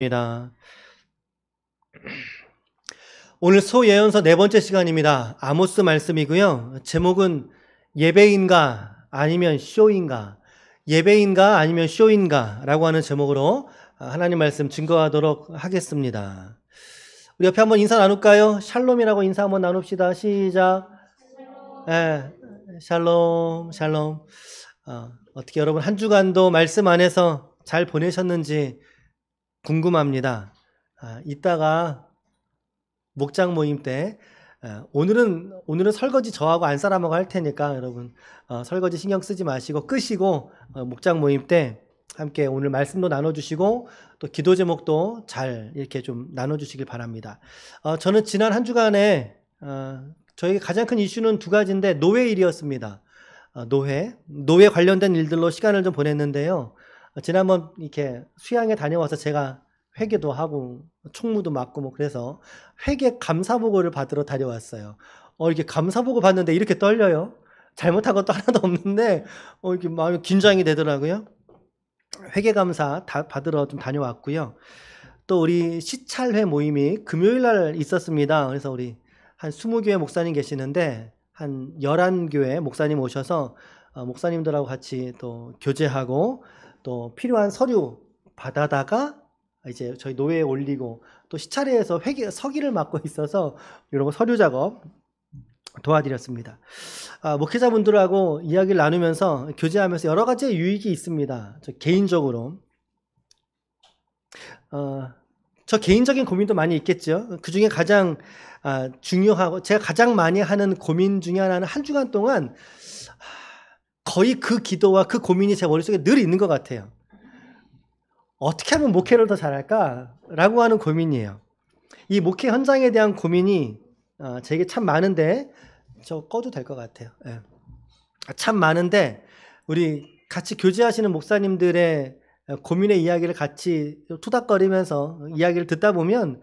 입니다. 오늘 소예언서 네 번째 시간입니다. 아모스 말씀이고요. 제목은 예배인가 아니면 쇼인가, 예배인가 아니면 쇼인가 라고 하는 제목으로 하나님 말씀 증거하도록 하겠습니다. 우리 옆에 한번 인사 나눌까요? 샬롬이라고 인사 한번 나눕시다. 시작. 샬롬, 샬롬. 어떻게 여러분 한 주간도 말씀 안에서 잘 보내셨는지 궁금합니다. 이따가 목장 모임 때 오늘은 설거지 저하고 안사람하고 할 테니까 여러분 설거지 신경 쓰지 마시고 끄시고 목장 모임 때 함께 오늘 말씀도 나눠주시고 또 기도 제목도 잘 이렇게 좀 나눠주시길 바랍니다. 저는 지난 한 주간에 저에게 가장 큰 이슈는 두 가지인데 노회일이었습니다. 노회 관련된 일들로 시간을 좀 보냈는데요. 지난번 이렇게 수양에 다녀와서 제가 회개도 하고 총무도 맡고 뭐 그래서 회개 감사보고를 받으러 다녀왔어요. 이렇게 감사보고 받는데 이렇게 떨려요. 잘못한 것도 하나도 없는데 이렇게 마음이 긴장이 되더라고요. 회개 감사 받으러 좀 다녀왔고요. 또 우리 시찰회 모임이 금요일 날 있었습니다. 그래서 우리 한 20교회 목사님 계시는데 한 11교회 목사님 오셔서 목사님들하고 같이 또 교제하고 또 필요한 서류 받아다가 이제 저희 노회에 올리고 또 시찰회에서 서기를 맡고 있어서 이런 거 서류 작업 도와드렸습니다. 목회자분들하고 이야기를 나누면서 교제하면서 여러 가지 유익이 있습니다. 저 개인적으로 저 개인적인 고민도 많이 있겠죠. 그 중에 가장 중요하고 제가 가장 많이 하는 고민 중에 하나는 한 주간 동안 거의 그 기도와 그 고민이 제 머릿속에 늘 있는 것 같아요. 어떻게 하면 목회를 더 잘할까라고 하는 고민이에요. 이 목회 현장에 대한 고민이 제게 참 많은데 저 꺼도 될 것 같아요. 네. 참 많은데 우리 같이 교제하시는 목사님들의 고민의 이야기를 같이 투닥거리면서 이야기를 듣다 보면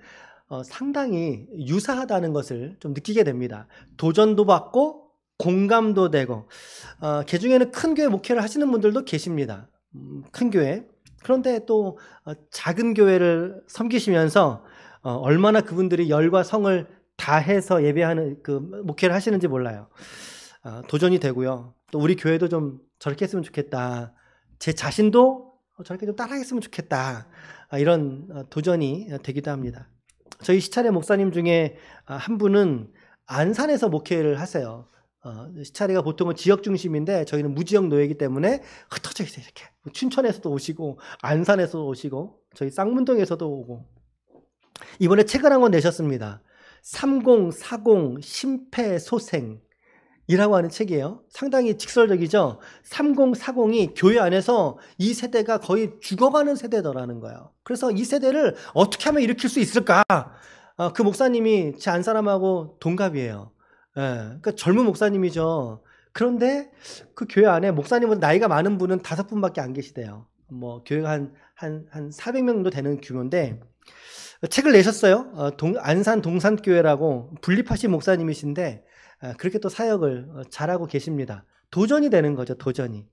상당히 유사하다는 것을 좀 느끼게 됩니다. 도전도 받고 공감도 되고 개중에는 큰 교회 목회를 하시는 분들도 계십니다. 큰 교회. 그런데 또 작은 교회를 섬기시면서 얼마나 그분들이 열과 성을 다해서 예배하는 그 목회를 하시는지 몰라요. 도전이 되고요. 또 우리 교회도 좀 저렇게 했으면 좋겠다. 제 자신도 저렇게 좀 따라했으면 좋겠다. 이런 도전이 되기도 합니다. 저희 시찰회 목사님 중에 한 분은 안산에서 목회를 하세요. 시찰회가 보통은 지역 중심인데 저희는 무지역 노예이기 때문에 흩어져 있어요. 이렇게 춘천에서도 오시고 안산에서도 오시고 저희 쌍문동에서도 오고 이번에 책을 한 권 내셨습니다. 3040 심폐소생이라고 하는 책이에요. 상당히 직설적이죠. 3040이 교회 안에서 이 세대가 거의 죽어가는 세대더라는 거예요. 그래서 이 세대를 어떻게 하면 일으킬 수 있을까? 그 목사님이 제 안사람하고 동갑이에요. 그러니까 젊은 목사님이죠. 그런데 그 교회 안에 목사님은 나이가 많은 분은 5분밖에 안 계시대요. 뭐 교회가 한 400명 정도 되는 규모인데 책을 내셨어요. 안산 동산교회라고 분립하신 목사님이신데 그렇게 또 사역을 잘하고 계십니다. 도전이 되는 거죠. 도전이.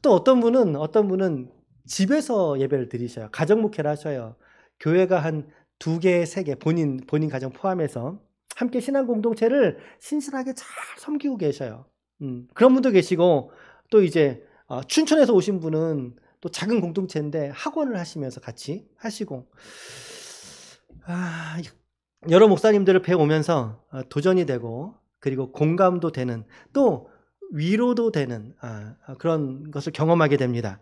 또 어떤 분은 집에서 예배를 드리셔요. 가정 목회를 하셔요. 교회가 한 2개, 3개 본인 가정 포함해서 함께 신앙 공동체를 신실하게 잘 섬기고 계셔요. 그런 분도 계시고 또 이제 춘천에서 오신 분은 또 작은 공동체인데 학원을 하시면서 같이 하시고 여러 목사님들을 배우면서 도전이 되고 그리고 공감도 되는 또 위로도 되는 그런 것을 경험하게 됩니다.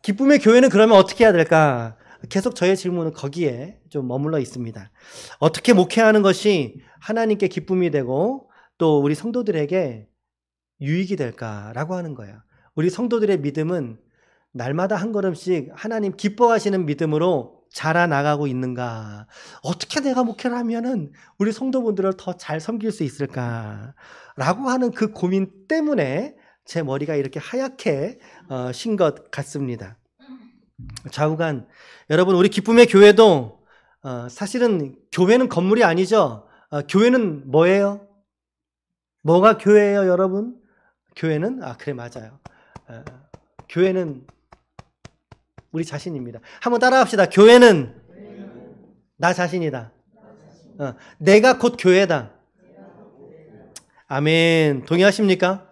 기쁨의 교회는 그러면 어떻게 해야 될까? 계속 저의 질문은 거기에 좀 머물러 있습니다. 어떻게 목회하는 것이 하나님께 기쁨이 되고 또 우리 성도들에게 유익이 될까라고 하는 거예요. 우리 성도들의 믿음은 날마다 한 걸음씩 하나님 기뻐하시는 믿음으로 자라나가고 있는가? 어떻게 내가 목회를 하면은 우리 성도분들을 더 잘 섬길 수 있을까? 라고 하는 그 고민 때문에 제 머리가 이렇게 하얗게 신 것 같습니다. 좌우간 여러분 우리 기쁨의 교회도 사실은 교회는 건물이 아니죠. 교회는 뭐예요? 뭐가 교회예요, 여러분? 교회는 그래 맞아요. 교회는 우리 자신입니다. 한번 따라합시다. 교회는 나 자신이다. 내가 곧 교회다. 아멘. 동의하십니까?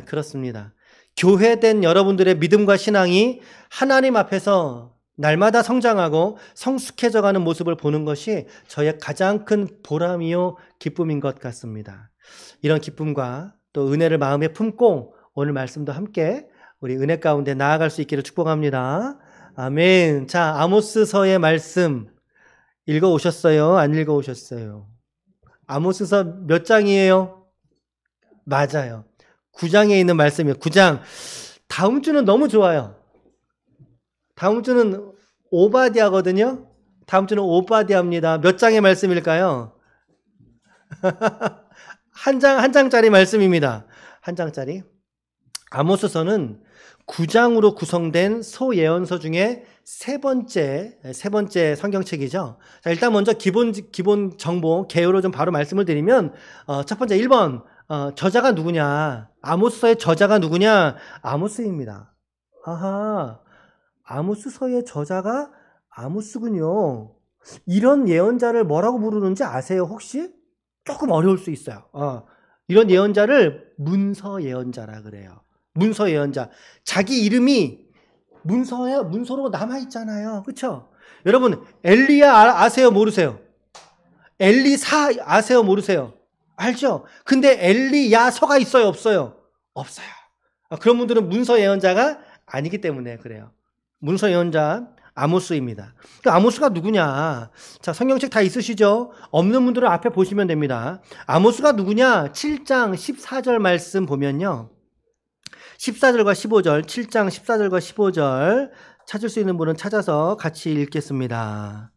그렇습니다. 교회된 여러분들의 믿음과 신앙이 하나님 앞에서 날마다 성장하고 성숙해져가는 모습을 보는 것이 저의 가장 큰 보람이요 기쁨인 것 같습니다. 이런 기쁨과 또 은혜를 마음에 품고 오늘 말씀도 함께 우리 은혜 가운데 나아갈 수 있기를 축복합니다. 아멘. 자, 아모스서의 말씀 읽어오셨어요? 안 읽어오셨어요? 아모스서 몇 장이에요? 맞아요. 9장에 있는 말씀이에요. 9장. 다음 주는 너무 좋아요. 다음 주는 오바댜거든요. 다음 주는 오바댜입니다. 몇 장의 말씀일까요? 한 장짜리 말씀입니다. 한 장짜리. 아모스서는 9장으로 구성된 소예언서 중에 세 번째 성경책이죠. 자, 일단 먼저 기본 정보, 개요로 좀 바로 말씀을 드리면, 첫 번째 1번, 저자가 누구냐? 아모스서의 저자가 누구냐? 아모스입니다. 아하, 아모스서의 저자가 아모스군요. 이런 예언자를 뭐라고 부르는지 아세요, 혹시? 조금 어려울 수 있어요. 이런 예언자를 문서 예언자라 그래요. 문서 예언자. 자기 이름이 문서로 남아있잖아요. 그쵸? 여러분, 엘리야 아세요? 모르세요? 엘리사 아세요? 모르세요? 알죠? 근데 엘리야서가 있어요? 없어요? 없어요. 그런 분들은 문서 예언자가 아니기 때문에 그래요. 문서 예언자 아모스입니다. 아모스가 누구냐? 자, 성경책 다 있으시죠? 없는 분들은 앞에 보시면 됩니다. 아모스가 누구냐? 7장 14절 말씀 보면요. 14절과 15절, 7장 14절과 15절 찾을 수 있는 분은 찾아서 같이 읽겠습니다.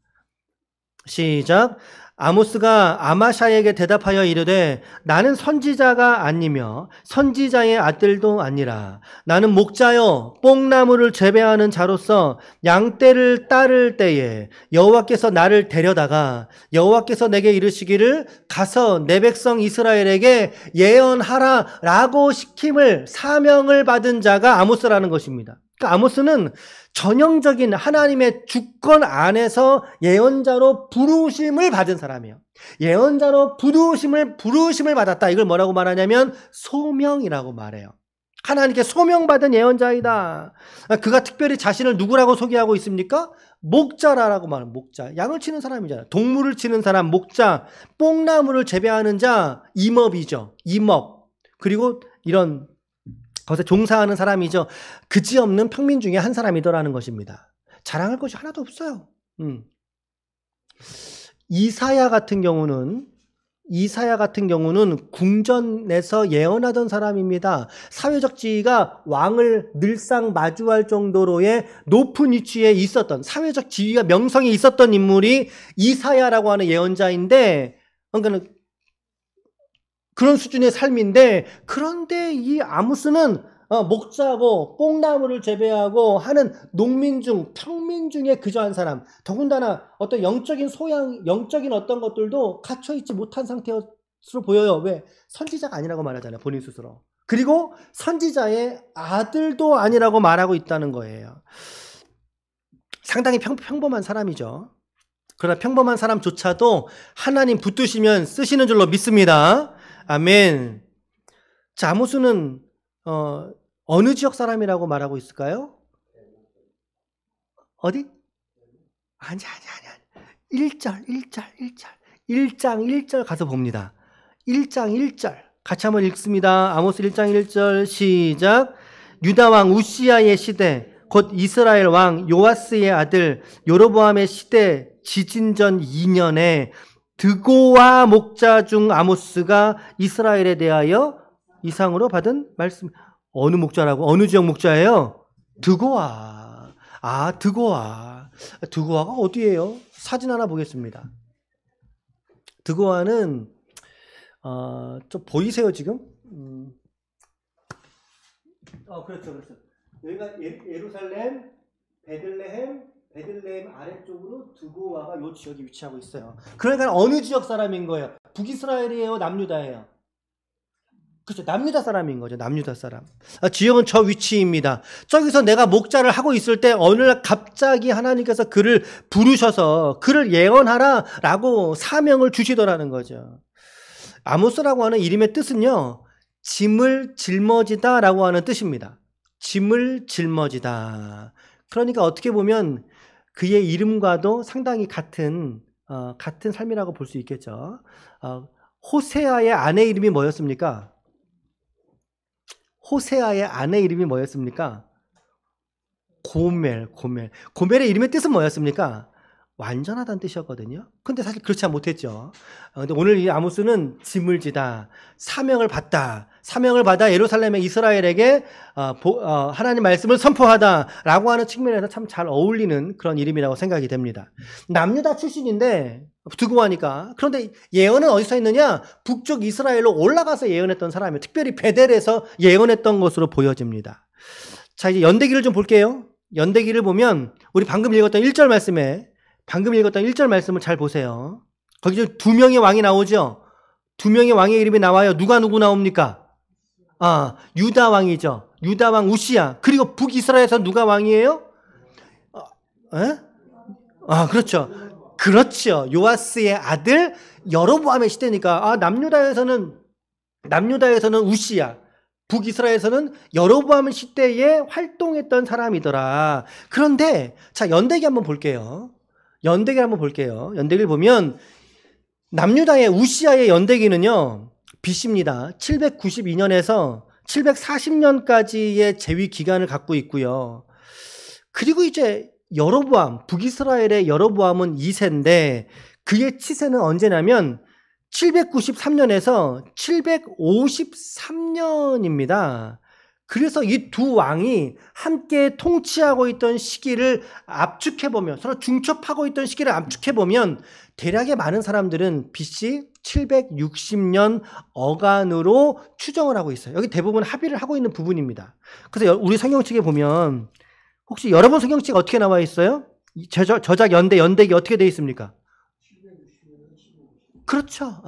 시작. 아모스가 아마샤에게 대답하여 이르되 나는 선지자가 아니며 선지자의 아들도 아니라 나는 목자여 뽕나무를 재배하는 자로서 양떼를 따를 때에 여호와께서 나를 데려다가 여호와께서 내게 이르시기를 가서 내 백성 이스라엘에게 예언하라 라고 시킴을 사명을 받은 자가 아모스라는 것입니다. 그러니까 아모스는 전형적인 하나님의 주권 안에서 예언자로 부르심을 받은 사람이에요. 예언자로 부르심을 받았다. 이걸 뭐라고 말하냐면 소명이라고 말해요. 하나님께 소명받은 예언자이다. 그가 특별히 자신을 누구라고 소개하고 있습니까? 목자라고 말해요. 목자. 양을 치는 사람이잖아요. 동물을 치는 사람, 목자. 뽕나무를 재배하는 자, 임업이죠. 임업. 그리고 이런 거기서 종사하는 사람이죠. 그지없는 평민 중에 한 사람이더라는 것입니다. 자랑할 것이 하나도 없어요. 이사야 같은 경우는 궁전에서 예언하던 사람입니다. 사회적 지위가 왕을 늘상 마주할 정도로의 높은 위치에 있었던, 사회적 지위와 명성이 있었던 인물이 이사야라고 하는 예언자인데, 그러니까 그런 수준의 삶인데, 그런데 이 아모스는 목자고 뽕나무를 재배하고 하는 농민 중, 평민 중에 그저 한 사람, 더군다나 어떤 영적인 소양, 영적인 어떤 것들도 갖춰있지 못한 상태로 보여요. 왜? 선지자가 아니라고 말하잖아요, 본인 스스로. 그리고 선지자의 아들도 아니라고 말하고 있다는 거예요. 상당히 평범한 사람이죠. 그러나 평범한 사람조차도 하나님 붙드시면 쓰시는 줄로 믿습니다. 아멘. 자, 아모스는 어느 지역 사람이라고 말하고 있을까요? 어디? 아니. 1장 1절 가서 봅니다. 1장 1절 같이 한번 읽습니다. 아모스 1장 1절 시작. 유다왕 우시야의 시대 곧 이스라엘 왕 요아스의 아들 요로보암의 시대 지진전 2년에 드고와 목자 중 아모스가 이스라엘에 대하여 이상으로 받은 말씀. 어느 목자라고? 어느 지역 목자예요? 드고와. 드고와가 어디예요? 사진 하나 보겠습니다. 드고와는 좀 보이세요 지금? 그렇죠. 여기가 예루살렘, 베들레헴 아래쪽으로 드고와가 요 지역에 위치하고 있어요. 그러니까 어느 지역 사람인 거예요? 북이스라엘이에요? 남유다예요? 그렇죠. 남유다 사람인 거죠. 남유다 사람. 지역은 저 위치입니다. 저기서 내가 목자를 하고 있을 때 어느 날 갑자기 하나님께서 그를 부르셔서 그를 예언하라라고 사명을 주시더라는 거죠. 아모스라고 하는 이름의 뜻은요, 짐을 짊어지다라고 하는 뜻입니다. 짐을 짊어지다. 그러니까 어떻게 보면 그의 이름과도 상당히 같은 삶이라고 볼 수 있겠죠. 호세아의 아내 이름이 뭐였습니까? 호세아의 아내 이름이 뭐였습니까? 고멜. 고멜의 이름의 뜻은 뭐였습니까? 완전하다는 뜻이었거든요. 근데 사실 그렇지 못했죠. 근데 오늘 이 아모스는 짐을 지다, 사명을 받다, 사명을 받아 예루살렘의 이스라엘에게 하나님 말씀을 선포하다라고 하는 측면에서 참 잘 어울리는 그런 이름이라고 생각이 됩니다. 남유다 출신인데 두고 하니까, 그런데 예언은 어디서 했느냐? 북쪽 이스라엘로 올라가서 예언했던 사람이에요. 특별히 베델에서 예언했던 것으로 보여집니다. 자, 이제 연대기를 좀 볼게요. 연대기를 보면 우리 방금 읽었던 1절 말씀을 잘 보세요. 거기 두 명의 왕이 나오죠. 두 명의 왕의 이름이 나와요. 누구 나옵니까? 유다 왕이죠. 유다 왕 우시야. 그리고 북이스라엘에서 누가 왕이에요? 그렇죠. 요아스의 아들 여로보암의 시대니까 남유다에서는 우시야, 북이스라엘에서는 여로보암 시대에 활동했던 사람이더라. 그런데 자, 연대기 한번 볼게요. 연대기를 보면 남유다의 우시아의 연대기는요, BC입니다. 792년에서 740년까지의 재위 기간을 갖고 있고요. 그리고 이제 북이스라엘의 여로보암은 2세인데 그의 치세는 언제냐면 793년에서 753년입니다. 그래서 이 두 왕이 함께 통치하고 있던 시기를 압축해보면, 서로 중첩하고 있던 시기를 압축해보면 대략의 많은 사람들은 BC 760년 어간으로 추정을 하고 있어요. 여기 대부분 합의를 하고 있는 부분입니다. 그래서 우리 성경책에 보면, 혹시 여러분 성경책 어떻게 나와 있어요? 저작 연대기 어떻게 되어 있습니까? 그렇죠.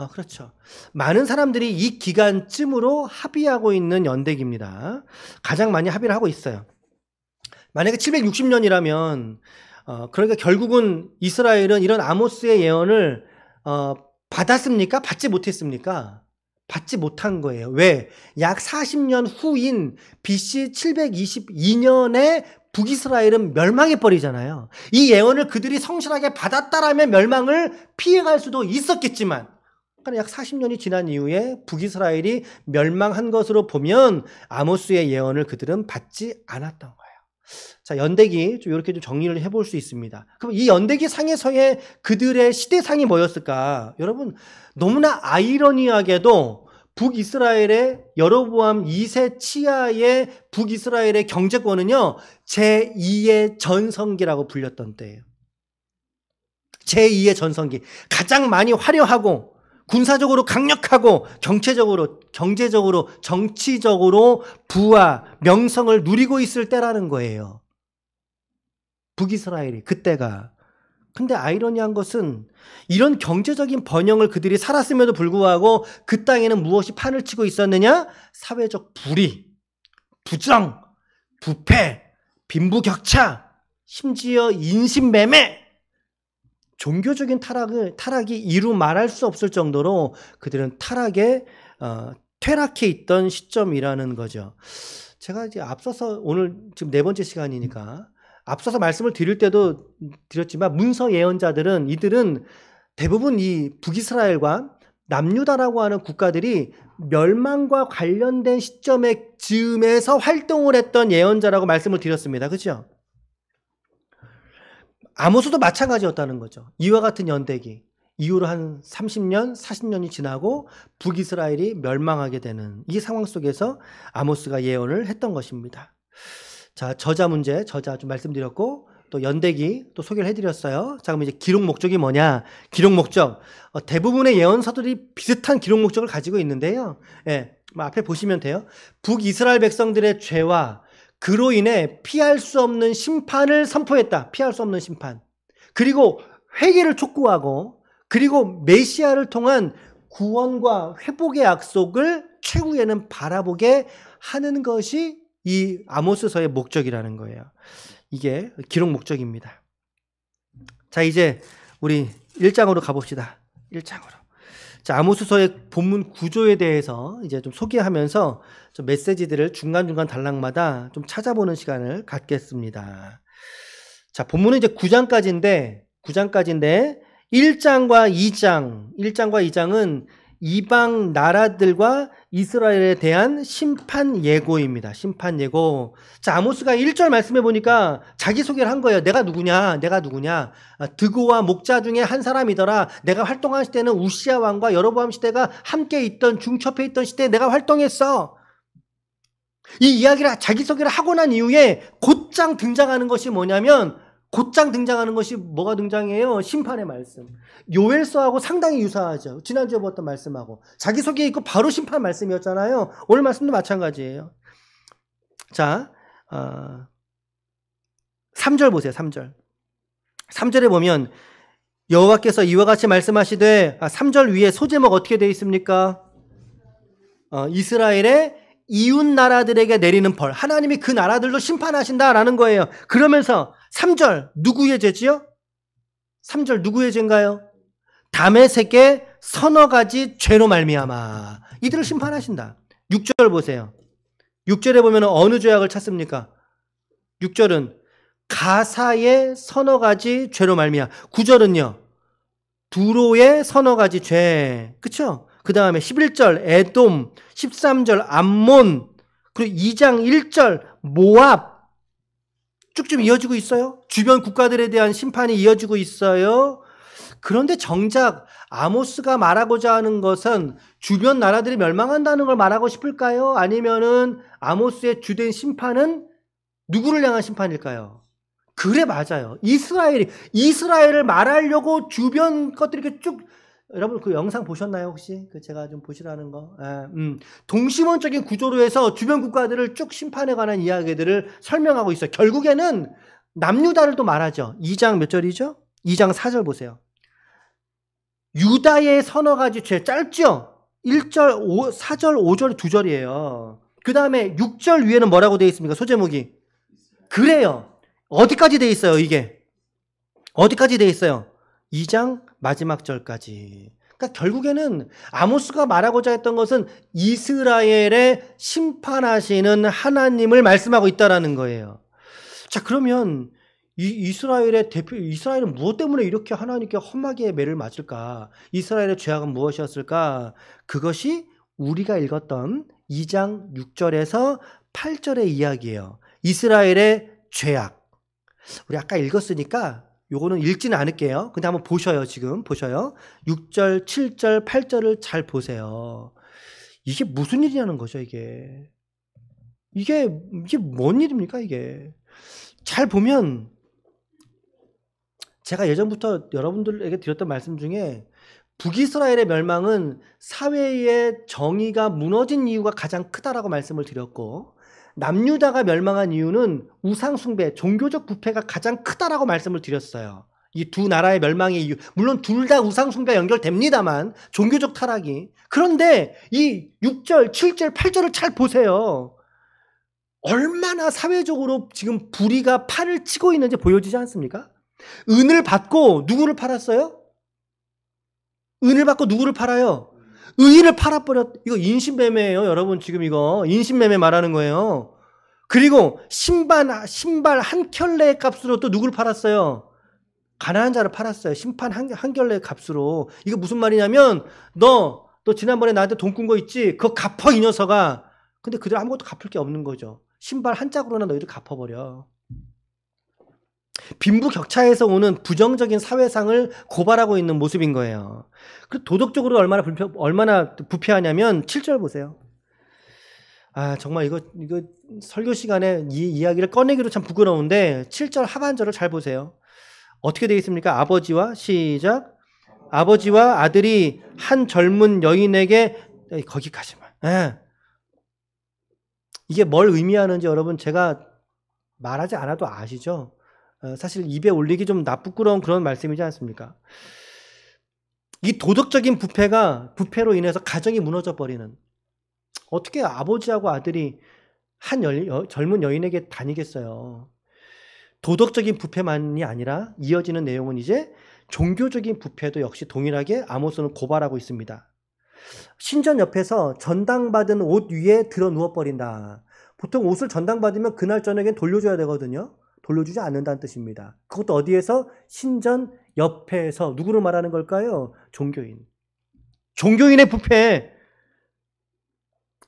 많은 사람들이 이 기간쯤으로 합의하고 있는 연대기입니다. 가장 많이 합의를 하고 있어요. 만약에 760년이라면, 그러니까 결국은 이스라엘은 이런 아모스의 예언을 받았습니까? 받지 못했습니까? 받지 못한 거예요. 왜? 약 40년 후인 BC 722년에 북이스라엘은 멸망해버리잖아요. 이 예언을 그들이 성실하게 받았다라면 멸망을 피해갈 수도 있었겠지만, 약 40년이 지난 이후에 북이스라엘이 멸망한 것으로 보면 아모스의 예언을 그들은 받지 않았던 거예요. 자, 연대기 이렇게 좀 정리를 해볼 수 있습니다. 그럼 이 연대기 상에서의 그들의 시대상이 뭐였을까? 여러분, 너무나 아이러니하게도 북이스라엘의 여로보암 2세 치하의 북이스라엘의 경제권은요, 제2의 전성기라고 불렸던 때예요. 제2의 전성기. 가장 많이 화려하고 군사적으로 강력하고 경제적으로, 정치적으로 부와 명성을 누리고 있을 때라는 거예요. 북이스라엘이 그때가. 근데 아이러니한 것은 이런 경제적인 번영을 그들이 살았음에도 불구하고 그 땅에는 무엇이 판을 치고 있었느냐? 사회적 불의, 부정, 부패, 빈부격차, 심지어 인신매매, 종교적인 타락이 이루 말할 수 없을 정도로 그들은 퇴락해 있던 시점이라는 거죠. 제가 이제 앞서서 오늘 지금 4번째 시간이니까 앞서서 말씀을 드릴 때도 드렸지만 문서 예언자들은 이들은 대부분 이 북이스라엘과 남유다라고 하는 국가들이 멸망과 관련된 즈음에서 활동을 했던 예언자라고 말씀을 드렸습니다. 그렇죠? 아모스도 마찬가지였다는 거죠. 이와 같은 연대기. 이후로 한 30년, 40년이 지나고 북이스라엘이 멸망하게 되는 이 상황 속에서 아모스가 예언을 했던 것입니다. 자, 저자 좀 말씀드렸고, 또 연대기 또 소개를 해드렸어요. 자, 그럼 이제 기록 목적이 뭐냐? 기록 목적. 대부분의 예언서들이 비슷한 기록 목적을 가지고 있는데요. 앞에 보시면 돼요. 북이스라엘 백성들의 죄와 그로 인해 피할 수 없는 심판을 선포했다. 피할 수 없는 심판. 그리고 회개를 촉구하고, 그리고 메시아를 통한 구원과 회복의 약속을 최후에는 바라보게 하는 것이 이 아모스서의 목적이라는 거예요. 이게 기록 목적입니다. 자, 이제 우리 1장으로 가봅시다. 1장으로. 자, 아모스서의 본문 구조에 대해서 이제 좀 소개하면서 좀 메시지들을 중간중간 단락마다 좀 찾아보는 시간을 갖겠습니다. 자, 본문은 이제 9장까지인데 1장과 2장은 이방 나라들과 이스라엘에 대한 심판 예고입니다. 심판 예고. 자, 아모스가 1절 말씀해 보니까 자기소개를 한 거예요. 내가 누구냐? 드고와 목자 중에 한 사람이더라. 내가 활동한 시대는 우시야 왕과 여로보암 시대가 함께 있던 중첩해 있던 시대에 내가 활동했어. 이 이야기를 자기소개를 하고 난 이후에 곧장 등장하는 것이 뭐냐면 뭐가 등장해요? 심판의 말씀. 요엘서하고 상당히 유사하죠. 지난주에 보았던 말씀하고. 자기소개 있고 바로 심판 말씀이었잖아요. 오늘 말씀도 마찬가지예요. 자, 3절 보세요. 3절. 3절에 보면 여호와께서 이와 같이 말씀하시되 3절 위에 소제목 어떻게 되어 있습니까? 이스라엘의 이웃 나라들에게 내리는 벌. 하나님이 그 나라들도 심판하신다라는 거예요. 그러면서 3절 누구의 죄지요? 3절 누구의 죄인가요? 다메섹의 서너 가지 죄로 말미암아 이들을 심판하신다. 6절 보세요. 6절에 보면 어느 죄악을 찾습니까? 6절은 가사의 서너 가지 죄로 말미암아. 9절은요. 두로의 서너 가지 죄. 그렇죠? 그 다음에 11절 에돔, 13절 암몬, 그리고 2장 1절 모압. 쭉쭉 이어지고 있어요. 주변 국가들에 대한 심판이 이어지고 있어요. 그런데 정작 아모스가 말하고자 하는 것은 주변 나라들이 멸망한다는 걸 말하고 싶을까요? 아니면은 아모스의 주된 심판은 누구를 향한 심판일까요? 그래, 맞아요. 이스라엘을 말하려고 주변 것들이 이렇게 쭉, 여러분 그 영상 보셨나요 혹시? 그 제가 좀 보시라는 거. 동심원적인 구조로 해서 주변 국가들을 쭉 심판에 관한 이야기들을 설명하고 있어요. 결국에는 남유다를 또 말하죠. 2장 몇 절이죠? 2장 4절 보세요. 유다의 서너 가지 죄, 짧죠? 1절, 4절, 5절, 2절이에요. 그 다음에 6절 위에는 뭐라고 되어 있습니까? 소제목이. 그래요. 어디까지 되어 있어요, 이게? 어디까지 되어 있어요? 2장 마지막 절까지. 그러니까 결국에는 아모스가 말하고자 했던 것은 이스라엘의 심판하시는 하나님을 말씀하고 있다라는 거예요. 자, 그러면 이스라엘은 무엇 때문에 이렇게 하나님께 험하게 매를 맞을까? 이스라엘의 죄악은 무엇이었을까? 그것이 우리가 읽었던 2장 6절에서 8절의 이야기예요. 이스라엘의 죄악. 우리 아까 읽었으니까 요거는 읽지는 않을게요. 근데 한번 보셔요. 지금 보셔요. 6절, 7절, 8절을 잘 보세요. 이게 무슨 일이냐는 거죠, 이게. 이게 뭔 일입니까, 이게. 잘 보면 제가 예전부터 여러분들에게 드렸던 말씀 중에 북이스라엘의 멸망은 사회의 정의가 무너진 이유가 가장 크다라고 말씀을 드렸고, 남유다가 멸망한 이유는 우상숭배, 종교적 부패가 가장 크다라고 말씀을 드렸어요. 이 두 나라의 멸망의 이유, 물론 둘 다 우상숭배와 연결됩니다만 종교적 타락이. 그런데 이 6절, 7절, 8절을 잘 보세요. 얼마나 사회적으로 지금 불의가 판을 치고 있는지 보여지지 않습니까? 은을 받고 누구를 팔았어요? 은을 받고 누구를 팔아요? 의인을 팔아버렸. 이거 인신매매예요, 여러분. 지금 이거 인신매매 말하는 거예요. 그리고 신발 한 켤레의 값으로 또 누구를 팔았어요? 가난한 자를 팔았어요. 심판 한 켤레의 값으로. 이거 무슨 말이냐면 너 지난번에 나한테 돈 꾼 거 있지? 그거 갚어, 이 녀석아. 근데 그들 아무것도 갚을 게 없는 거죠. 신발 한 짝으로나 너희들 갚아버려. 빈부격차에서 오는 부정적인 사회상을 고발하고 있는 모습인 거예요. 그 도덕적으로 얼마나 부패하냐면 7절 보세요. 아, 정말 이거 설교 시간에 이 이야기를 꺼내기로 참 부끄러운데 7절 하반절을 잘 보세요. 어떻게 되어 있습니까? 시작. 아버지와 아들이 한 젊은 여인에게, 거기까지만. 이게 뭘 의미하는지 여러분 제가 말하지 않아도 아시죠? 사실 입에 올리기 좀 부끄러운 그런 말씀이지 않습니까? 이 도덕적인 부패로 인해서 가정이 무너져 버리는, 어떻게 아버지하고 아들이 한 젊은 여인에게 다니겠어요. 도덕적인 부패만이 아니라 이어지는 내용은 이제 종교적인 부패도 역시 동일하게 아모스는 고발하고 있습니다. 신전 옆에서 전당받은 옷 위에 들어 누워버린다. 보통 옷을 전당받으면 그날 저녁엔 돌려줘야 되거든요. 돌려주지 않는다는 뜻입니다. 그것도 어디에서? 신전 옆에서. 누구를 말하는 걸까요? 종교인. 종교인의 부패.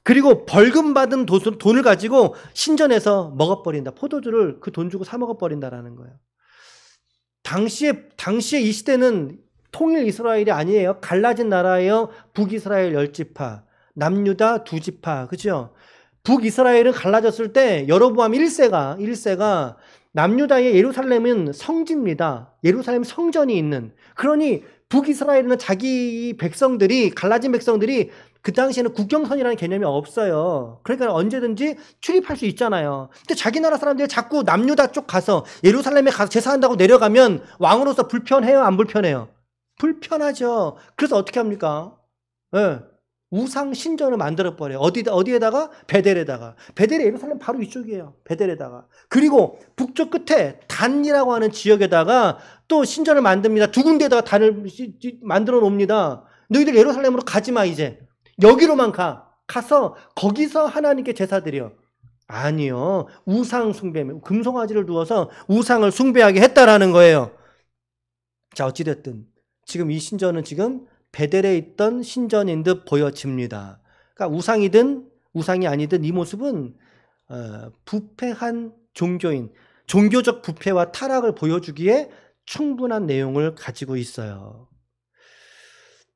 그리고 벌금 받은 돈을 가지고 신전에서 먹어버린다. 포도주를 그 돈 주고 사 먹어버린다라는 거예요. 당시에 이 시대는 통일 이스라엘이 아니에요. 갈라진 나라예요. 북이스라엘 10지파, 남유다 2지파. 그죠? 북이스라엘은 갈라졌을 때 여로보암 1세가 남유다의 예루살렘은 성지입니다. 예루살렘 성전이 있는. 그러니 북이스라엘은 자기 백성들이, 갈라진 백성들이 그 당시에는 국경선이라는 개념이 없어요. 그러니까 언제든지 출입할 수 있잖아요. 근데 자기 나라 사람들이 자꾸 남유다 쪽 가서 예루살렘에 가서 제사한다고 내려가면 왕으로서 불편해요? 안 불편해요? 불편하죠. 그래서 어떻게 합니까? 네. 우상 신전을 만들어버려요. 어디에다가? 베델에다가. 베델이 예루살렘 바로 이쪽이에요. 베델에다가. 그리고 북쪽 끝에 단이라고 하는 지역에다가 또 신전을 만듭니다. 2군데에다가 단을 만들어 놓습니다. 너희들 예루살렘으로 가지마 이제. 여기로만 가서 거기서 하나님께 제사 드려. 아니요. 우상 숭배, 금송아지를 두어서 우상을 숭배하게 했다라는 거예요. 자, 어찌됐든 지금 이 신전은 지금 베델에 있던 신전인 듯 보여집니다. 그러니까 우상이든 우상이 아니든 이 모습은 부패한 종교인, 종교적 부패와 타락을 보여주기에 충분한 내용을 가지고 있어요.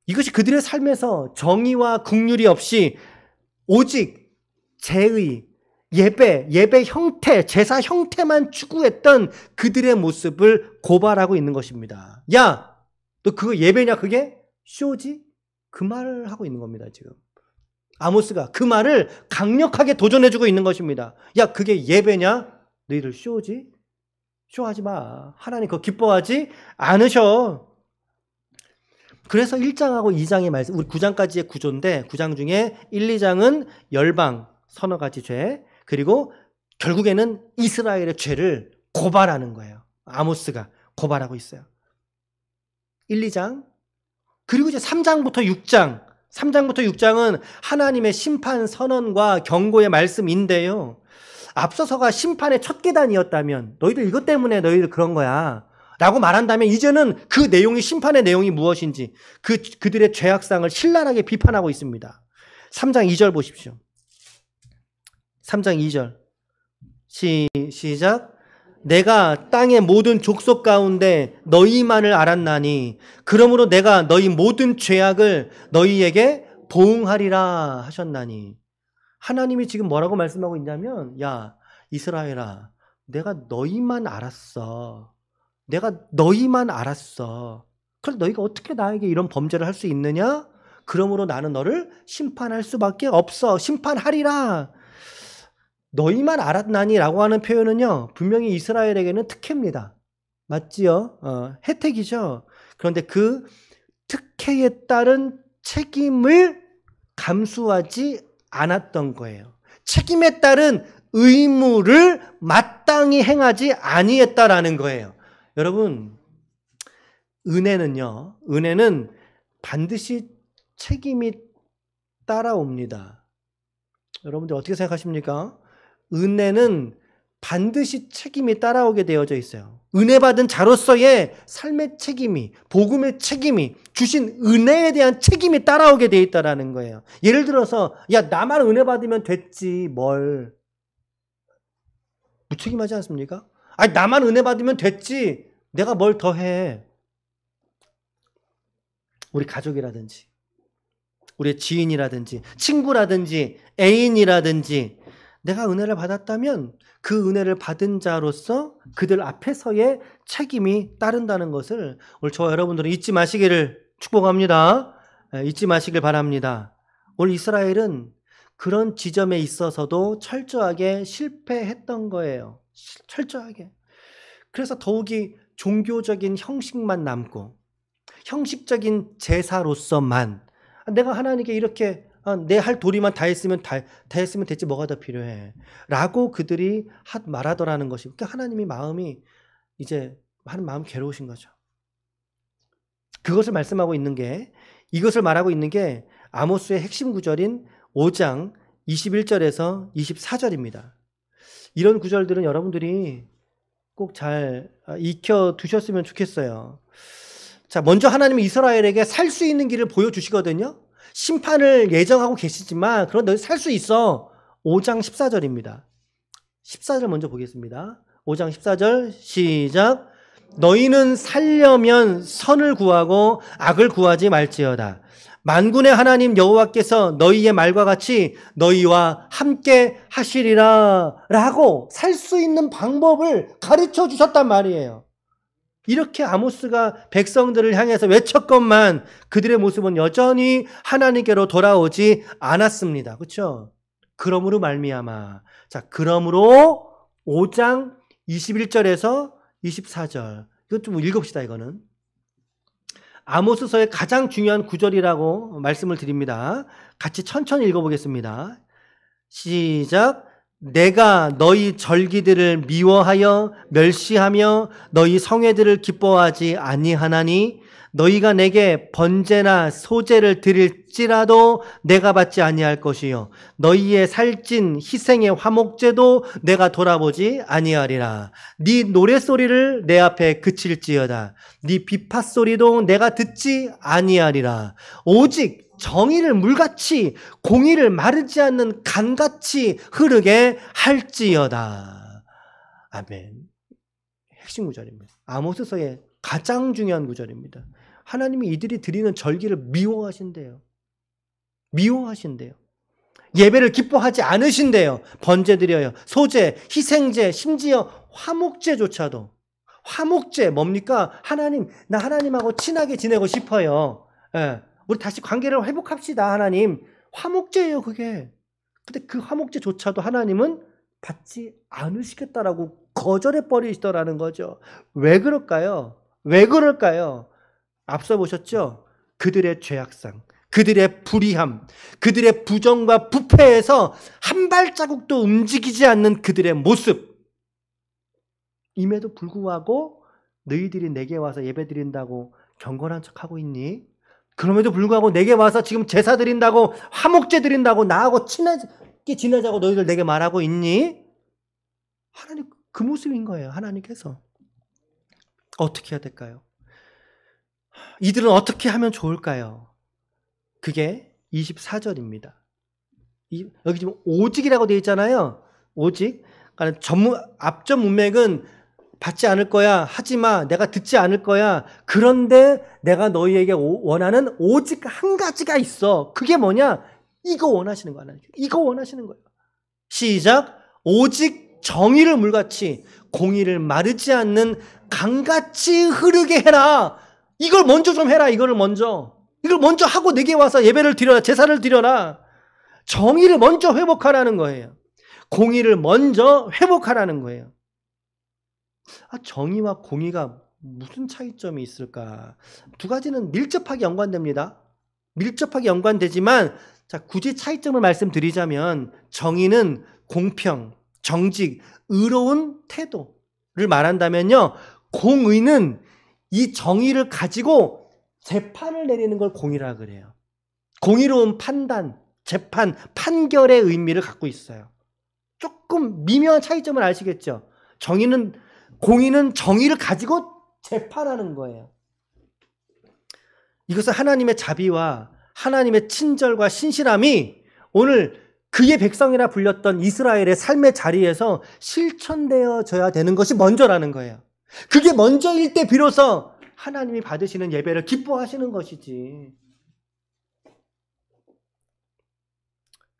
이것이 그들의 삶에서 정의와 긍휼이 없이 오직 제의, 예배 형태, 제사 형태만 추구했던 그들의 모습을 고발하고 있는 것입니다. 야, 너 그거 예배냐 그게? 쇼지? 그 말을 하고 있는 겁니다, 지금. 아모스가 그 말을 강력하게 도전해주고 있는 것입니다. 야, 그게 예배냐? 너희들 쇼지? 쇼하지 마. 하나님 그거 기뻐하지 않으셔. 그래서 1장하고 2장의 말씀, 우리 9장까지의 구조인데 9장 중에 1, 2장은 열방, 서너 가지 죄, 그리고 결국에는 이스라엘의 죄를 고발하는 거예요. 아모스가 고발하고 있어요. 1, 2장. 그리고 이제 3장부터 6장은 하나님의 심판 선언과 경고의 말씀인데요. 앞서서가 심판의 첫 계단이었다면 너희들 이것 때문에 너희들 그런 거야 라고 말한다면 이제는 그 내용이, 심판의 내용이 무엇인지 그들의 죄악상을 신랄하게 비판하고 있습니다. 3장 2절 보십시오. 3장 2절 시작. 내가 땅의 모든 족속 가운데 너희만을 알았나니 그러므로 내가 너희 모든 죄악을 너희에게 보응하리라 하셨나니. 하나님이 지금 뭐라고 말씀하고 있냐면, 야 이스라엘아, 내가 너희만 알았어. 내가 너희만 알았어. 그래서 너희가 어떻게 나에게 이런 범죄를 할 수 있느냐? 그러므로 나는 너를 심판할 수밖에 없어. 심판하리라. 너희만 알았나니 라고 하는 표현은요, 분명히 이스라엘에게는 특혜입니다. 맞지요? 혜택이죠. 그런데 그 특혜에 따른 책임을 감수하지 않았던 거예요. 책임에 따른 의무를 마땅히 행하지 아니했다라는 거예요. 여러분, 은혜는 반드시 책임이 따라옵니다. 여러분들 어떻게 생각하십니까? 은혜는 반드시 책임이 따라오게 되어져 있어요. 은혜 받은 자로서의 삶의 책임이, 복음의 책임이, 주신 은혜에 대한 책임이 따라오게 되어 있다는 거예요. 예를 들어서 야 나만 은혜 받으면 됐지 뭘. 무책임하지 않습니까? 아니 나만 은혜 받으면 됐지 내가 뭘 더 해. 우리 가족이라든지 우리의 지인이라든지 친구라든지 애인이라든지 내가 은혜를 받았다면 그 은혜를 받은 자로서 그들 앞에서의 책임이 따른다는 것을 오늘 저와 여러분들은 잊지 마시기를 축복합니다. 잊지 마시길 바랍니다. 오늘 이스라엘은 그런 지점에 있어서도 철저하게 실패했던 거예요. 철저하게. 그래서 더욱이 종교적인 형식만 남고 형식적인 제사로서만 내가 하나님께 이렇게 내 할 도리만 다 했으면 됐지 뭐가 더 필요해 라고 그들이 말하더라는 것이 그러니까 하나님이 마음이 이제 하는 마음 괴로우신 거죠. 그것을 말씀하고 있는 게 이것을 말하고 있는 게 아모스의 핵심 구절인 5장 21절에서 24절입니다. 이런 구절들은 여러분들이 꼭 잘 익혀 두셨으면 좋겠어요. 자, 먼저 하나님이 이스라엘에게 살 수 있는 길을 보여주시거든요. 심판을 예정하고 계시지만 그런 너희 살 수 있어. 5장 14절입니다. 14절 먼저 보겠습니다. 5장 14절 시작. 너희는 살려면 선을 구하고 악을 구하지 말지어다. 만군의 하나님 여호와께서 너희의 말과 같이 너희와 함께 하시리라 라고 살 수 있는 방법을 가르쳐 주셨단 말이에요. 이렇게 아모스가 백성들을 향해서 외쳤건만 그들의 모습은 여전히 하나님께로 돌아오지 않았습니다. 그렇죠? 그러므로 말미암아. 자, 그러므로 5장 21절에서 24절. 이것 좀 읽읍시다, 이거는. 아모스서의 가장 중요한 구절이라고 말씀을 드립니다. 같이 천천히 읽어보겠습니다. 시작. 내가 너희 절기들을 미워하여 멸시하며 너희 성회들을 기뻐하지 아니하나니 너희가 내게 번제나 소제를 드릴지라도 내가 받지 아니할 것이요 너희의 살찐 희생의 화목제도 내가 돌아보지 아니하리라. 네 노랫소리를 내 앞에 그칠지어다. 네 비파소리도 내가 듣지 아니하리라. 오직 정의를 물같이 공의를 마르지 않는 간같이 흐르게 할지어다. 아멘. 핵심 구절입니다. 아모스서의 가장 중요한 구절입니다. 하나님이 이들이 드리는 절기를 미워하신대요. 미워하신대요. 예배를 기뻐하지 않으신대요. 번제 드려요. 소제, 희생제, 심지어 화목제조차도. 화목제 뭡니까? 하나님, 나 하나님하고 친하게 지내고 싶어요. 예. 우리 다시 관계를 회복합시다, 하나님. 화목제예요, 그게. 근데 그 화목제조차도 하나님은 받지 않으시겠다라고 거절해 버리시더라는 거죠. 왜 그럴까요? 왜 그럴까요? 앞서 보셨죠? 그들의 죄악상, 그들의 불의함, 그들의 부정과 부패에서 한 발자국도 움직이지 않는 그들의 모습. 임에도 불구하고 너희들이 내게 와서 예배 드린다고 경건한 척하고 있니? 그럼에도 불구하고 내게 와서 지금 제사 드린다고 화목제 드린다고 나하고 친하게 지내자고 너희들 내게 말하고 있니? 하나님 그 모습인 거예요. 하나님께서. 어떻게 해야 될까요? 이들은 어떻게 하면 좋을까요? 그게 24절입니다. 여기 지금 오직이라고 되어 있잖아요. 오직. 그러니까 앞전 문맥은 받지 않을 거야. 하지마. 내가 듣지 않을 거야. 그런데 내가 너희에게 원하는 오직 한 가지가 있어. 그게 뭐냐? 이거 원하시는 거야. 이거 원하시는 거예요. 시작. 오직 정의를 물같이 공의를 마르지 않는 강같이 흐르게 해라. 이걸 먼저 좀 해라. 이걸 먼저 하고 내게 와서 예배를 드려라. 제사를 드려라. 정의를 먼저 회복하라는 거예요. 공의를 먼저 회복하라는 거예요. 정의와 공의가 무슨 차이점이 있을까? 두 가지는 밀접하게 연관됩니다. 밀접하게 연관되지만 자, 굳이 차이점을 말씀드리자면 정의는 공평, 정직, 의로운 태도를 말한다면요. 공의는 이 정의를 가지고 재판을 내리는 걸 공의라 그래요. 공의로운 판단, 재판, 판결의 의미를 갖고 있어요. 조금 미묘한 차이점을 아시겠죠? 공의는 정의를 가지고 재판하는 거예요. 이것은 하나님의 자비와 하나님의 친절과 신실함이 오늘 그의 백성이라 불렸던 이스라엘의 삶의 자리에서 실천되어져야 되는 것이 먼저라는 거예요. 그게 먼저일 때 비로소 하나님이 받으시는 예배를 기뻐하시는 것이지.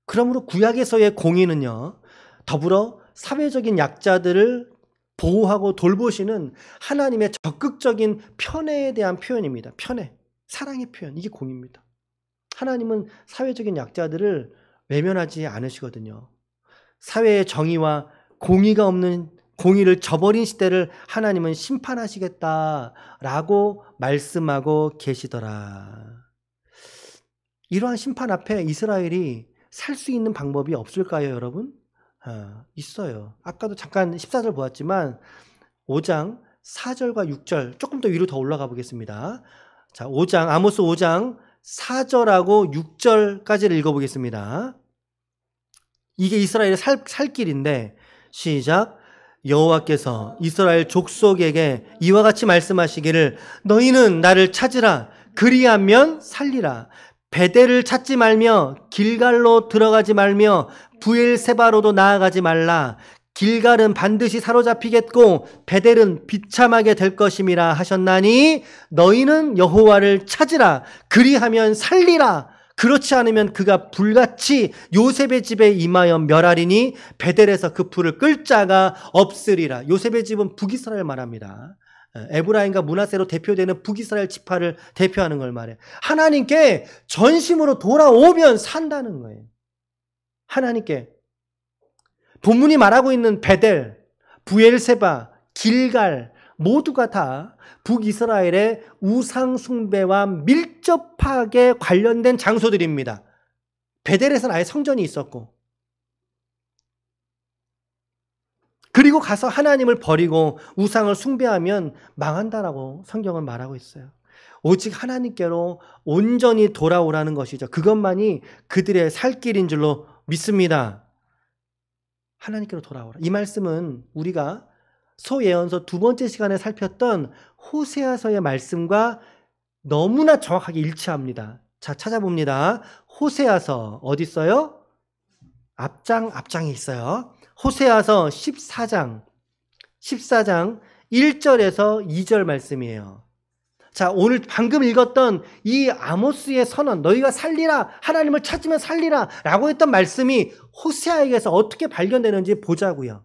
그러므로 구약에서의 공의는요, 더불어 사회적인 약자들을 보호하고 돌보시는 하나님의 적극적인 편애에 대한 표현입니다. 편애, 사랑의 표현, 이게 공의입니다. 하나님은 사회적인 약자들을 외면하지 않으시거든요. 사회의 정의와 공의가 없는 공의를 저버린 시대를 하나님은 심판하시겠다라고 말씀하고 계시더라. 이러한 심판 앞에 이스라엘이 살 수 있는 방법이 없을까요, 여러분? 있어요. 아까도 잠깐 14절 보았지만 5장 4절과 6절 조금 더 위로 더 올라가 보겠습니다. 자, 아모스 5장 4절하고 6절까지를 읽어보겠습니다. 이게 이스라엘의 살 길인데 시작. 여호와께서 이스라엘 족속에게 이와 같이 말씀하시기를 너희는 나를 찾으라. 그리하면 살리라. 베델을 찾지 말며 길갈로 들어가지 말며 부엘세바로도 나아가지 말라. 길갈은 반드시 사로잡히겠고 베델은 비참하게 될 것임이라 하셨나니 너희는 여호와를 찾으라. 그리하면 살리라. 그렇지 않으면 그가 불같이 요셉의 집에 임하여 멸하리니 베델에서 그 불을 끌 자가 없으리라. 요셉의 집은 북이스라엘 말합니다. 에브라임과 므낫세로 대표되는 북이스라엘 지파를 대표하는 걸 말해요. 하나님께 전심으로 돌아오면 산다는 거예요. 하나님께. 본문이 말하고 있는 베델, 부엘세바, 길갈 모두가 다 북이스라엘의 우상 숭배와 밀접하게 관련된 장소들입니다. 베델에서는 아예 성전이 있었고, 그리고 가서 하나님을 버리고 우상을 숭배하면 망한다라고 성경은 말하고 있어요. 오직 하나님께로 온전히 돌아오라는 것이죠. 그것만이 그들의 살 길인 줄로 믿습니다. 하나님께로 돌아오라. 이 말씀은 우리가 소예언서 2번째 시간에 살폈던 호세아서의 말씀과 너무나 정확하게 일치합니다. 자, 찾아봅니다. 호세아서 어디 있어요? 앞장에 있어요. 호세아서 14장 1절에서 2절 말씀이에요. 자, 오늘 방금 읽었던 이 아모스의 선언, 너희가 살리라, 하나님을 찾으면 살리라 라고 했던 말씀이 호세아에게서 어떻게 발견되는지 보자고요.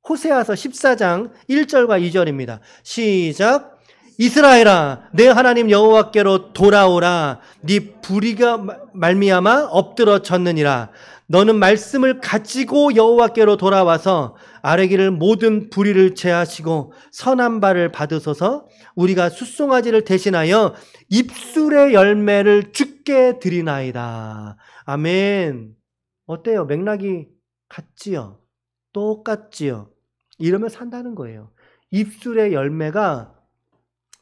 호세아서 14장 1절과 2절입니다. 시작. 이스라엘아, 내 하나님 여호와께로 돌아오라. 네 불의가 말미암아 엎드러졌느니라. 너는 말씀을 가지고 여호와께로 돌아와서 아뢰기를 모든 불의를 제하시고 선한 바를 받으소서. 우리가 숫송아지를 대신하여 입술의 열매를 주께 드리나이다. 아멘. 어때요? 맥락이 같지요? 똑같지요? 이러면 산다는 거예요. 입술의 열매가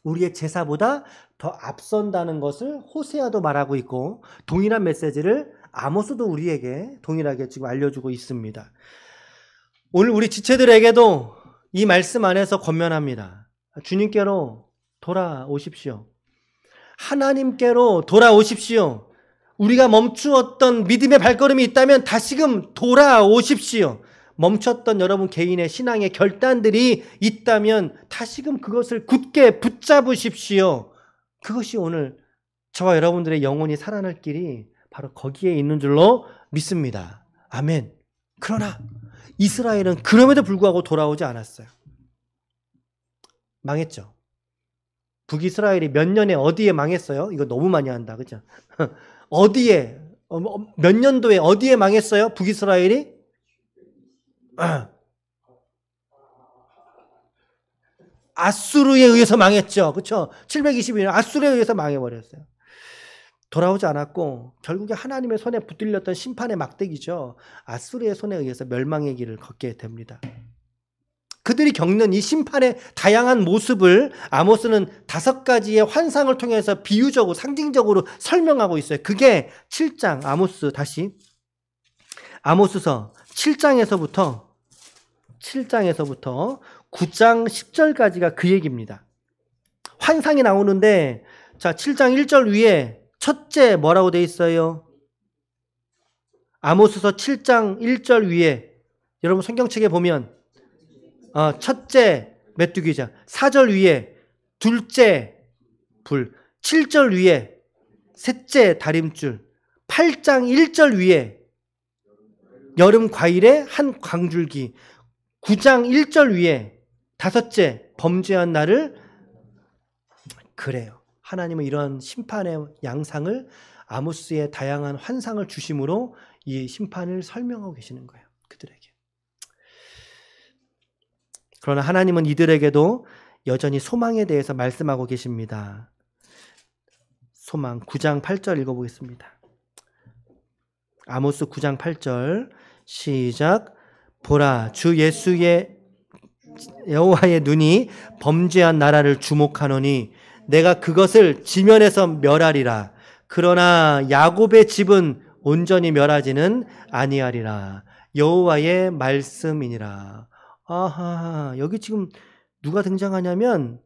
우리의 제사보다 더 앞선다는 것을 호세아도 말하고 있고, 동일한 메시지를 아모스도 우리에게 동일하게 지금 알려주고 있습니다. 오늘 우리 지체들에게도 이 말씀 안에서 권면합니다. 주님께로 돌아오십시오. 하나님께로 돌아오십시오. 우리가 멈추었던 믿음의 발걸음이 있다면 다시금 돌아오십시오. 멈췄던 여러분 개인의 신앙의 결단들이 있다면 다시금 그것을 굳게 붙잡으십시오. 그것이 오늘 저와 여러분들의 영혼이 살아날 길이 바로 거기에 있는 줄로 믿습니다. 아멘. 그러나 이스라엘은 그럼에도 불구하고 돌아오지 않았어요. 망했죠. 북이스라엘이 몇 년에 어디에 망했어요? 이거 너무 많이 한다. 그죠? 어디에, 몇 년도에 어디에 망했어요? 북이스라엘이? 아수르에 의해서 망했죠. 그렇죠? 722년 아수르에 의해서 망해버렸어요. 돌아오지 않았고 결국에 하나님의 손에 붙들렸던 심판의 막대기죠. 아수르의 손에 의해서 멸망의 길을 걷게 됩니다. 그들이 겪는 이 심판의 다양한 모습을 아모스는 5가지의 환상을 통해서 비유적으로 상징적으로 설명하고 있어요. 그게 7장 아모스서 7장에서부터 9장 10절까지가 그 얘기입니다. 환상이 나오는데, 자, 7장 1절 위에 첫째 뭐라고 돼 있어요? 아모스서 7장 1절 위에 여러분 성경책에 보면 첫째 메뚜기자, 4절 위에 둘째 불, 7절 위에 셋째 다림줄, 8장 1절 위에 여름 과일의 한 광줄기, 9장 1절 위에 5째 범죄한 날을. 그래요. 하나님은 이런 심판의 양상을 아모스의 다양한 환상을 주심으로 이 심판을 설명하고 계시는 거예요. 그들에게. 그러나 하나님은 이들에게도 여전히 소망에 대해서 말씀하고 계십니다. 소망 9장 8절 읽어보겠습니다. 아모스 9장 8절 시작. 보라, 주 예수의 여호와의 눈이 범죄한 나라를 주목하노니 내가 그것을 지면에서 멸하리라. 그러나 야곱의 집은 온전히 멸하지는 아니하리라. 여호와의 말씀이니라. 아하, 여기 지금 누가 등장하냐면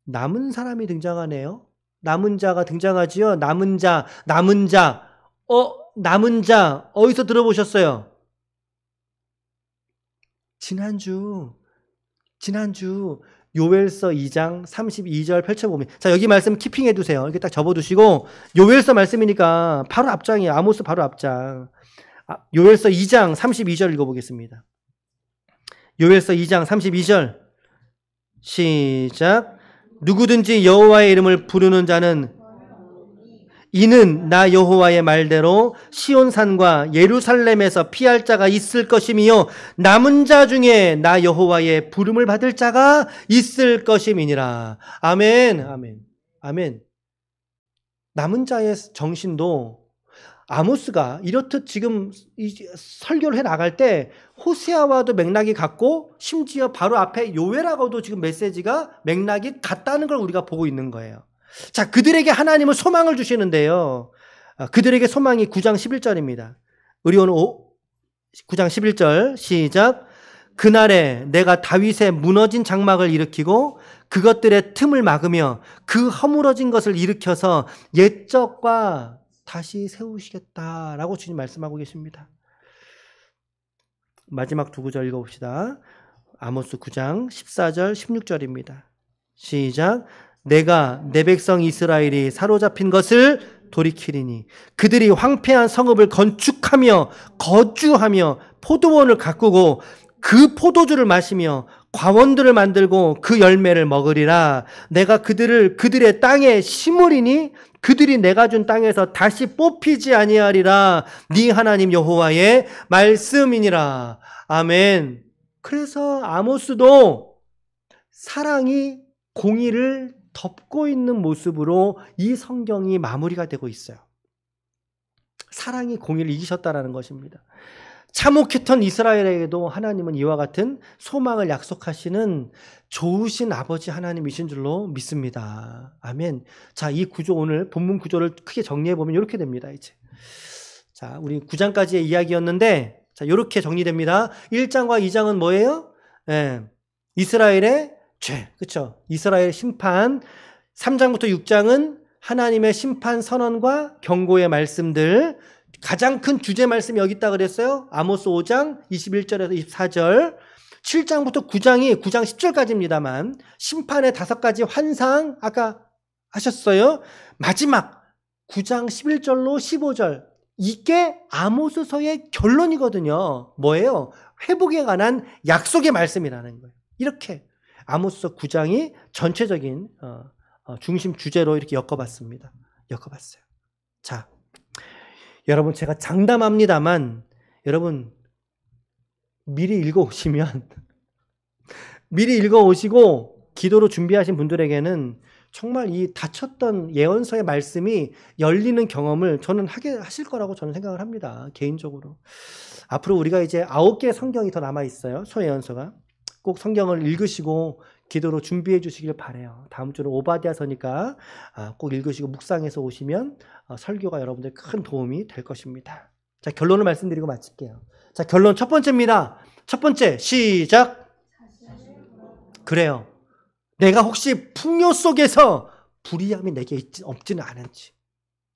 남은 사람이 등장하네요. 남은 자가 등장하지요. 남은 자. 남은 자 어디서 들어보셨어요? 지난주 요엘서 2장 32절 펼쳐보면, 자, 여기 말씀 키핑해 두세요. 이렇게 딱 접어두시고, 요엘서 말씀이니까 바로 앞장이에요. 아모스 바로 앞장. 요엘서 2장 32절 읽어보겠습니다. 요엘서 2장 32절 시작. 누구든지 여호와의 이름을 부르는 자는 이는 나 여호와의 말대로 시온산과 예루살렘에서 피할 자가 있을 것이며 남은 자 중에 나 여호와의 부름을 받을 자가 있을 것임이니라. 아멘, 아멘, 아멘. 남은 자의 정신도 아모스가 이렇듯 지금 설교를 해 나갈 때 호세아와도 맥락이 같고 심지어 바로 앞에 요엘하고도 지금 메시지가 맥락이 같다는 걸 우리가 보고 있는 거예요. 자, 그들에게 하나님은 소망을 주시는데요. 그들에게 소망이 9장 11절입니다. 의리온 9장 11절 시작. 그날에 내가 다윗의 무너진 장막을 일으키고 그것들의 틈을 막으며 그 허물어진 것을 일으켜서 옛적과 다시 세우시겠다라고 주님 말씀하고 계십니다. 마지막 두 구절 읽어봅시다. 아모스 9장 14절 16절입니다. 시작. 내가 내 백성 이스라엘이 사로잡힌 것을 돌이키리니 그들이 황폐한 성읍을 건축하며 거주하며 포도원을 가꾸고 그 포도주를 마시며 과원들을 만들고 그 열매를 먹으리라. 내가 그들의 땅에 심으리니 그들이 내가 준 땅에서 다시 뽑히지 아니하리라. 네 하나님 여호와의 말씀이니라. 아멘. 그래서 아모스도 사랑이 공의를 덮고 있는 모습으로 이 성경이 마무리가 되고 있어요. 사랑이 공의를 이기셨다라는 것입니다. 참혹했던 이스라엘에게도 하나님은 이와 같은 소망을 약속하시는 좋으신 아버지 하나님이신 줄로 믿습니다. 아멘. 자, 이 구조, 오늘 본문 구조를 크게 정리해 보면 이렇게 됩니다. 이제 자, 우리 9장까지의 이야기였는데, 자, 이렇게 정리됩니다. 1장과 2장은 뭐예요? 이스라엘의 죄, 그렇죠? 이스라엘 심판. 3장부터 6장은 하나님의 심판 선언과 경고의 말씀들. 가장 큰 주제 말씀이 여기 있다 그랬어요. 아모스 5장 21절에서 24절. 7장부터 9장 10절까지입니다만 심판의 5가지 환상 아까 하셨어요. 마지막 9장 11절로 15절. 이게 아모스서의 결론이거든요. 뭐예요? 회복에 관한 약속의 말씀이라는 거예요. 이렇게 아모스서 9장이 전체적인 중심 주제로 이렇게 엮어봤습니다. 자, 여러분, 제가 장담합니다만 여러분 미리 읽어오시고 기도로 준비하신 분들에게는 정말 이 닫혔던 예언서의 말씀이 열리는 경험을 저는 하실 거라고 저는 생각을 합니다. 개인적으로. 앞으로 우리가 이제 9개의 성경이 더 남아있어요. 소예언서가. 꼭 성경을 읽으시고 기도로 준비해 주시길 바라요. 다음 주는 오바댜서니까 꼭 읽으시고 묵상해서 오시면 설교가 여러분들 큰 도움이 될 것입니다. 자, 결론을 말씀드리고 마칠게요. 자, 결론 첫 번째입니다. 첫 번째, 시작. 그래요. 내가 혹시 풍요 속에서 불의함이 내게 없지는 않은지,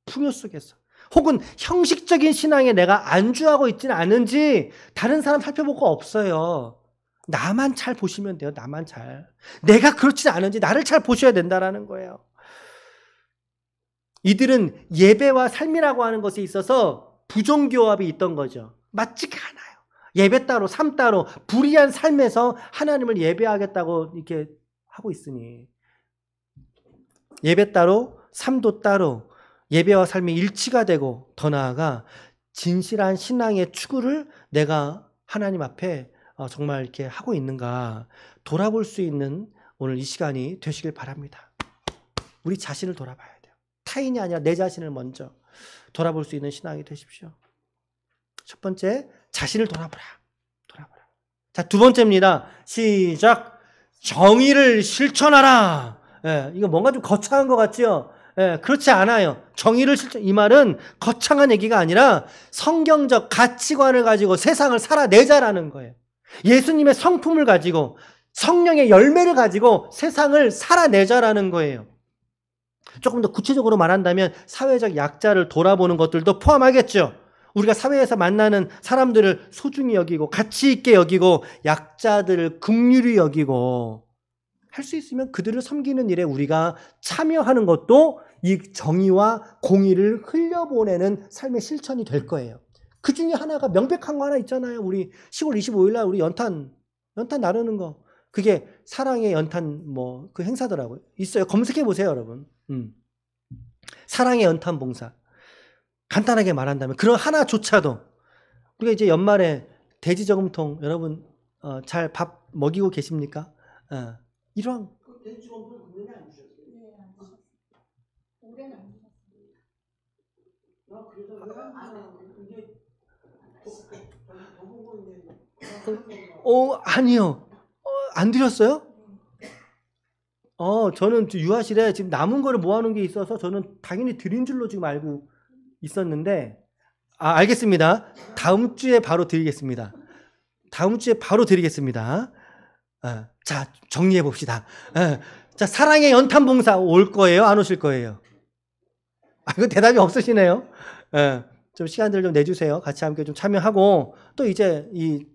풍요 속에서 혹은 형식적인 신앙에 내가 안주하고 있지는 않은지 다른 사람 살펴볼 거 없어요. 나만 잘 보시면 돼요. 나만 잘. 내가 그렇지 않은지 나를 잘 보셔야 된다라는 거예요. 이들은 예배와 삶이라고 하는 것에 있어서 부정교합이 있던 거죠. 맞지가 않아요. 예배 따로 삶 따로 불의한 삶에서 하나님을 예배하겠다고 이렇게 하고 있으니 예배 따로 삶도 따로 예배와 삶이 일치가 되고 더 나아가 진실한 신앙의 추구를 내가 하나님 앞에 정말 이렇게 하고 있는가 돌아볼 수 있는 오늘 이 시간이 되시길 바랍니다. 우리 자신을 돌아봐야 돼요. 타인이 아니라 내 자신을 먼저 돌아볼 수 있는 신앙이 되십시오. 첫 번째, 자신을 돌아보라. 자, 두 번째입니다. 시작. 정의를 실천하라. 예, 이거 뭔가 좀 거창한 것 같죠? 예, 그렇지 않아요. 정의를 실천, 이 말은 거창한 얘기가 아니라 성경적 가치관을 가지고 세상을 살아내자라는 거예요. 예수님의 성품을 가지고 성령의 열매를 가지고 세상을 살아내자라는 거예요. 조금 더 구체적으로 말한다면 사회적 약자를 돌아보는 것들도 포함하겠죠. 우리가 사회에서 만나는 사람들을 소중히 여기고 가치 있게 여기고 약자들을 긍휼히 여기고 할 수 있으면 그들을 섬기는 일에 우리가 참여하는 것도 이 정의와 공의를 흘려보내는 삶의 실천이 될 거예요. 그 중에 하나가 명백한 거 하나 있잖아요. 우리 10월 25일 날 우리 연탄 나누는 거. 그게 사랑의 연탄 그 행사더라고요. 있어요. 검색해 보세요, 여러분. 사랑의 연탄 봉사. 간단하게 말한다면 그런 하나조차도 우리가 이제 연말에 돼지 저금통 여러분 잘 밥 먹이고 계십니까? 이런 돼지 저금통 금년에 안 주셨어요? 네, 안 주셨어요. 올해는 안 주셨어요. 아니요. 안 드렸어요? 저는 유아실에 지금 남은 거를 모아놓은 게 있어서 저는 당연히 드린 줄로 지금 알고 있었는데, 알겠습니다. 다음 주에 바로 드리겠습니다. 자, 정리해 봅시다. 자, 사랑의 연탄 봉사 올 거예요? 안 오실 거예요? 이거 대답이 없으시네요. 좀 시간들 좀 내주세요. 같이 함께 좀 참여하고, 또 이제 우리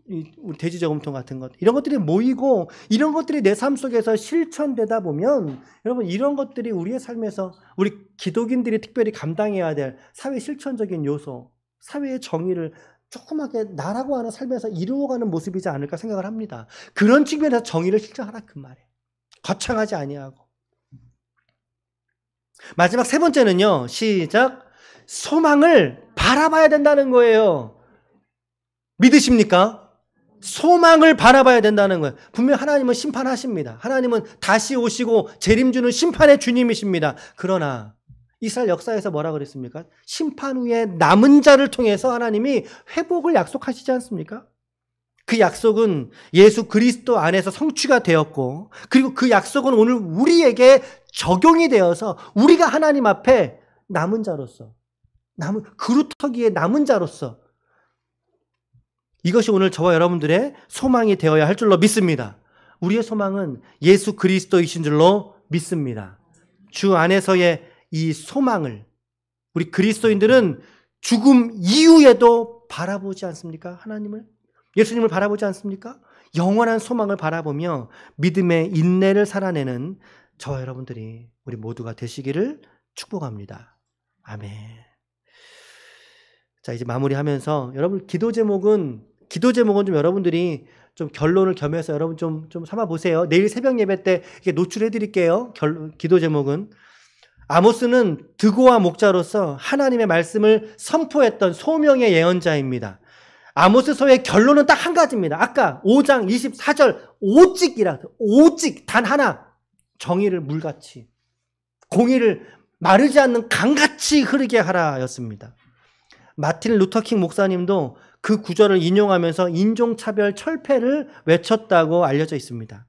돼지 저금통 같은 것, 이런 것들이 모이고, 이런 것들이 내 삶 속에서 실천되다 보면, 여러분, 이런 것들이 우리의 삶에서, 우리 기독인들이 특별히 감당해야 될 사회 실천적인 요소, 사회의 정의를 조그맣게 나라고 하는 삶에서 이루어가는 모습이지 않을까 생각을 합니다. 그런 측면에서 정의를 실천하라, 그 말이에요. 거창하지 아니하고. 마지막 세 번째는요, 시작. 소망을 바라봐야 된다는 거예요. 믿으십니까? 소망을 바라봐야 된다는 거예요. 분명 하나님은 심판하십니다. 하나님은 다시 오시고 재림주는 심판의 주님이십니다. 그러나 이스라엘 역사에서 뭐라 그랬습니까? 심판 후에 남은 자를 통해서 하나님이 회복을 약속하시지 않습니까? 그 약속은 예수 그리스도 안에서 성취가 되었고, 그리고 그 약속은 오늘 우리에게 적용이 되어서 우리가 하나님 앞에 남은 자로서, 그루터기에 남은 자로서, 이것이 오늘 저와 여러분들의 소망이 되어야 할 줄로 믿습니다. 우리의 소망은 예수 그리스도이신 줄로 믿습니다. 주 안에서의 이 소망을 우리 그리스도인들은 죽음 이후에도 바라보지 않습니까? 하나님을, 예수님을 바라보지 않습니까? 영원한 소망을 바라보며 믿음의 인내를 살아내는 저와 여러분들이 우리 모두가 되시기를 축복합니다. 아멘. 자, 이제 마무리하면서 여러분 기도 제목은 좀 여러분들이 좀 결론을 겸해서 여러분 좀 삼아 보세요. 내일 새벽 예배 때 이렇게 노출해 드릴게요. 기도 제목은 아모스는 드고와 목자로서 하나님의 말씀을 선포했던 소명의 예언자입니다. 아모스서의 결론은 딱 한 가지입니다. 아까 5장 24절 오직 단 하나, 정의를 물같이, 공의를 마르지 않는 강같이 흐르게 하라였습니다. 마틴 루터킹 목사님도 그 구절을 인용하면서 인종차별 철폐를 외쳤다고 알려져 있습니다.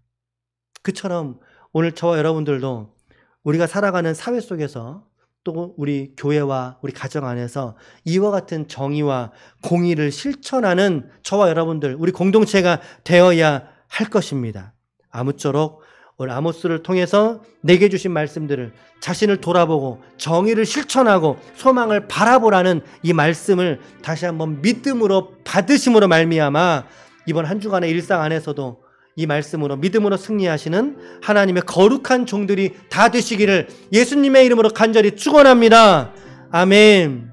그처럼 오늘 저와 여러분들도 우리가 살아가는 사회 속에서 또 우리 교회와 우리 가정 안에서 이와 같은 정의와 공의를 실천하는 저와 여러분들, 우리 공동체가 되어야 할 것입니다. 아무쪼록 오늘 아모스를 통해서 내게 주신 말씀들을 자신을 돌아보고 정의를 실천하고 소망을 바라보라는 이 말씀을 다시 한번 믿음으로 받으심으로 말미암아 이번 한 주간의 일상 안에서도 이 말씀으로 믿음으로 승리하시는 하나님의 거룩한 종들이 다 되시기를 예수님의 이름으로 간절히 축원합니다. 아멘.